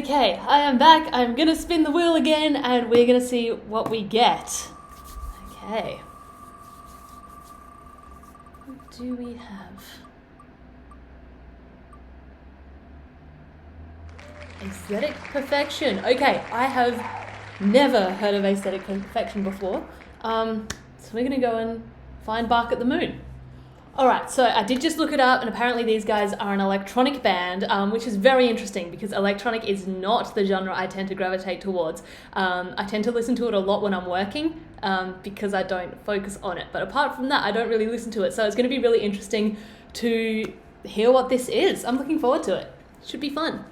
Okay, I am back. I'm gonna spin the wheel again and we're gonna see what we get. Okay. What do we have? Aesthetic Perfection. Okay, I have never heard of Aesthetic Perfection before. So we're gonna go and find Bark at the Moon. Alright, so I did just look it up, and apparently these guys are an electronic band, which is very interesting because electronic is not the genre I tend to gravitate towards. I tend to listen to it a lot when I'm working because I don't focus on it. But apart from that, I don't really listen to it. So it's going to be really interesting to hear what this is. I'm looking forward to it. Should be fun.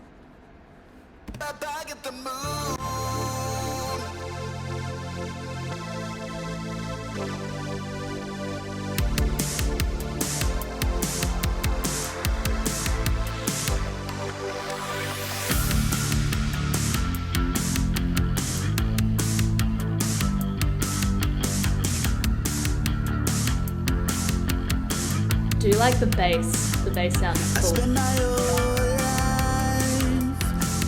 Do you like the bass? The bass sound is cool. Spend my whole life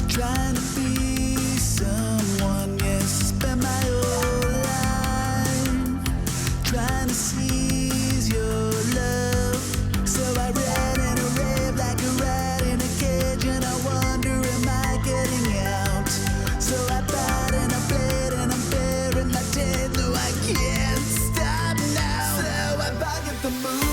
trying to be someone, yes. Spend my whole life trying to seize your love. So I ran and I raved like a rat in a cage, and I wonder, am I getting out? So I bite and I bleed and I'm bearing my death, though I can't stop now. So I bark at the moon.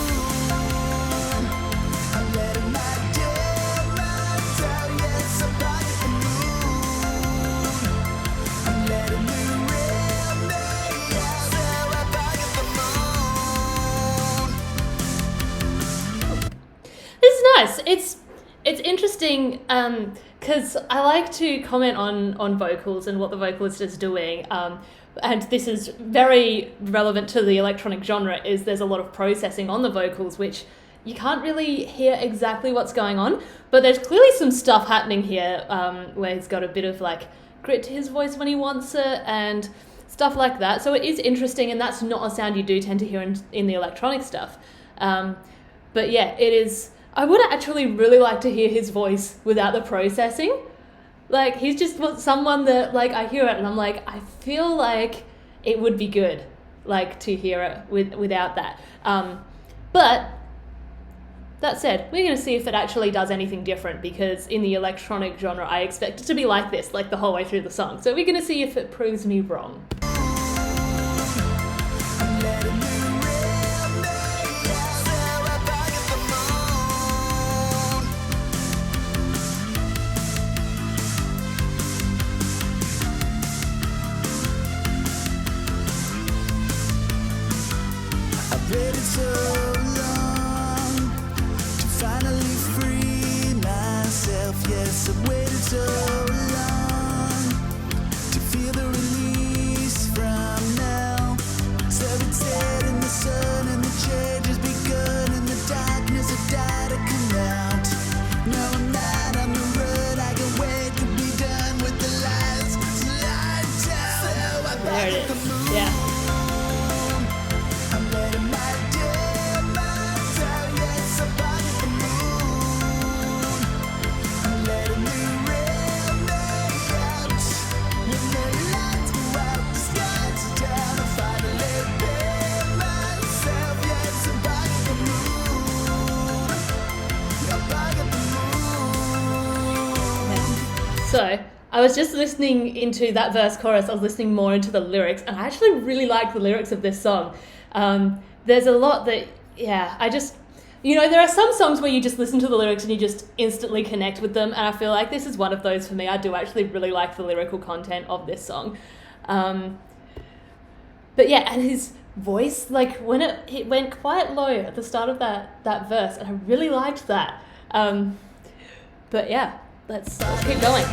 Nice. It's interesting because I like to comment on vocals and what the vocalist is doing. And this is very relevant to the electronic genre. Is there's a lot of processing on the vocals, which you can't really hear exactly what's going on. But there's clearly some stuff happening here where he's got a bit of like grit to his voice when he wants it and stuff like that. So it is interesting, and that's not a sound you do tend to hear in the electronic stuff. But yeah, it is. I would actually really like to hear his voice without the processing. Like, he's just someone that, like, I hear it and I'm like, I feel like it would be good, like, to hear it without that. But that said, we're going to see if it actually does anything different, because in the electronic genre, I expect it to be like this, like the whole way through the song. So we're going to see if it proves me wrong. Waited so long to finally free myself. Yes, I've waited so long to feel the release from now. So it's set in the sun and the change has begun, and the darkness of died to come out. Now I'm not on the road, I can't wait to be done with the lies. So There it is. Yeah. So I was just listening into that verse chorus. I was listening more into the lyrics, and I actually really like the lyrics of this song. There's a lot that, yeah, I just, there are some songs where you just listen to the lyrics and you just instantly connect with them, and I feel like this is one of those for me. I do actually really like the lyrical content of this song. But yeah, and his voice, like when it went quite low at the start of that verse, and I really liked that. But yeah, let's keep going.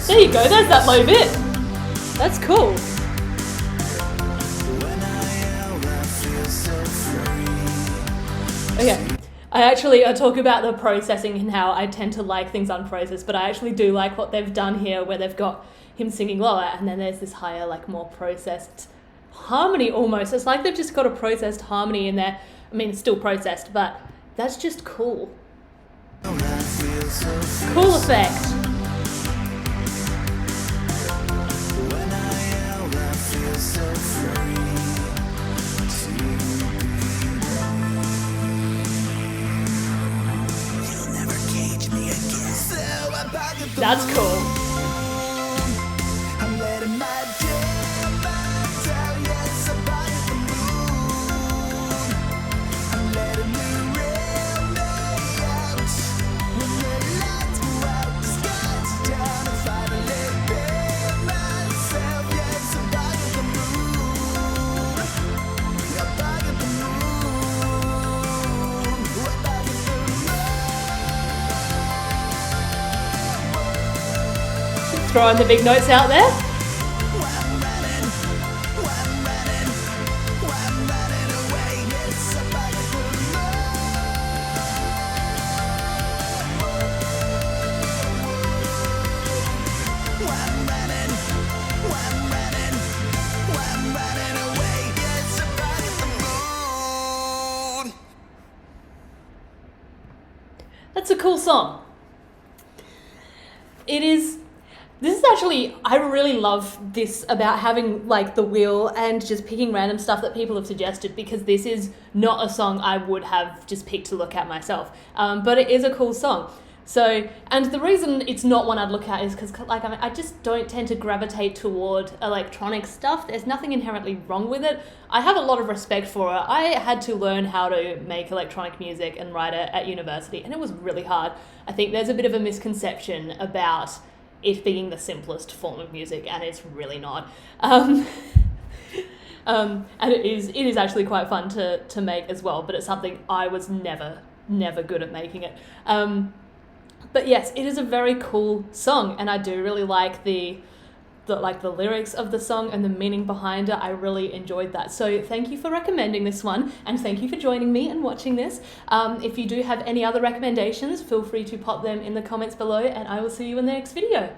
There you go, there's that low bit. That's cool. Okay, I talk about the processing and how I tend to like things unprocessed, but I actually do like what they've done here, where they've got him singing lower, and then there's this higher, like more processed harmony almost. It's like they've just got a processed harmony in there. I mean, it's still processed, but that's just cool. Cool effect. That's cool. I'm letting my demons out, yes, I'm by the moon. I'm letting the real me out. When the lights go out, the sky's down, I finally feel myself, yes, I'm by the moon. I'm by the moon. We're by the moon. Throwing the big notes out there. That's a cool song. It is. This is actually, I really love this about having like the wheel and just picking random stuff that people have suggested, because this is not a song I would have just picked to look at myself. But it is a cool song. So, and the reason it's not one I'd look at is because like I just don't tend to gravitate toward electronic stuff. There's nothing inherently wrong with it. I have a lot of respect for it. I had to learn how to make electronic music and write it at university, and it was really hard. I think there's a bit of a misconception about it being the simplest form of music, and it's really not. And it is actually quite fun to make as well, but it's something I was never good at making it. But yes, it is a very cool song, and I do really like the lyrics of the song and the meaning behind it. I really enjoyed that. So thank you for recommending this one, and thank you for joining me and watching this. If you do have any other recommendations, feel free to pop them in the comments below, and I will see you in the next video.